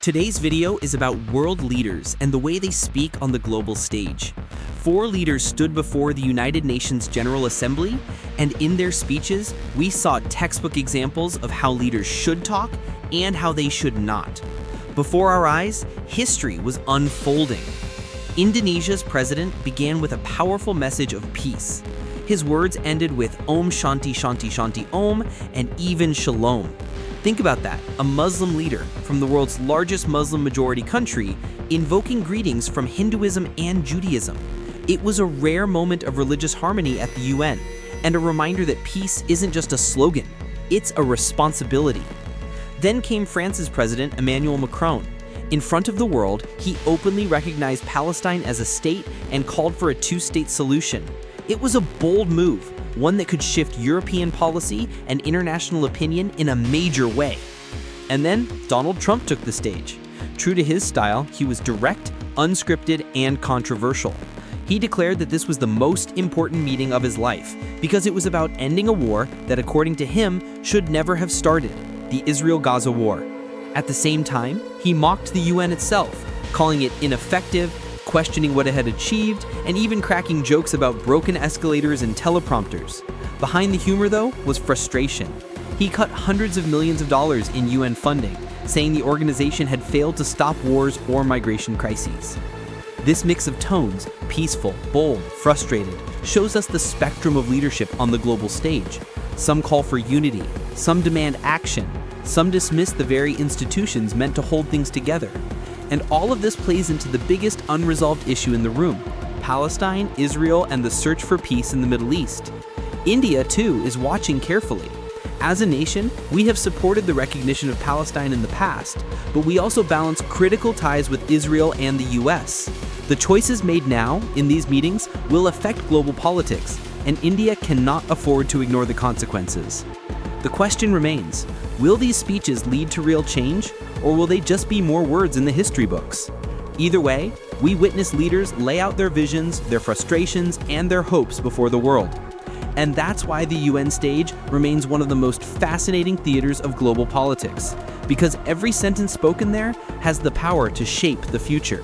Today's video is about world leaders and the way they speak on the global stage. 4 leaders stood before the United Nations General Assembly, and in their speeches, we saw textbook examples of how leaders should talk and how they should not. Before our eyes, history was unfolding. Indonesia's president began with a powerful message of peace. His words ended with Om Shanti Shanti Shanti Om and even Shalom. Think about that, a Muslim leader from the world's largest Muslim majority country invoking greetings from Hinduism and Judaism. It was a rare moment of religious harmony at the UN, and a reminder that peace isn't just a slogan, it's a responsibility. Then came France's President Emmanuel Macron. In front of the world, he openly recognized Palestine as a state and called for a two-state solution. It was a bold move, one that could shift European policy and international opinion in a major way. And then Donald Trump took the stage. True to his style, he was direct, unscripted, and controversial. He declared that this was the most important meeting of his life because it was about ending a war that, according to him, should never have started, the Israel-Gaza war. At the same time, he mocked the UN itself, calling it ineffective, questioning what it had achieved, and even cracking jokes about broken escalators and teleprompters. Behind the humor, though, was frustration. He cut hundreds of millions of dollars in UN funding, saying the organization had failed to stop wars or migration crises. This mix of tones, peaceful, bold, frustrated, shows us the spectrum of leadership on the global stage. Some call for unity, some demand action, some dismiss the very institutions meant to hold things together. And all of this plays into the biggest unresolved issue in the room: Palestine, Israel, and the search for peace in the Middle East. India, too, is watching carefully. As a nation, we have supported the recognition of Palestine in the past, but we also balance critical ties with Israel and the US. The choices made now, in these meetings, will affect global politics, and India cannot afford to ignore the consequences. The question remains, will these speeches lead to real change, or will they just be more words in the history books? Either way, we witness leaders lay out their visions, their frustrations, and their hopes before the world. And that's why the UN stage remains one of the most fascinating theaters of global politics, because every sentence spoken there has the power to shape the future.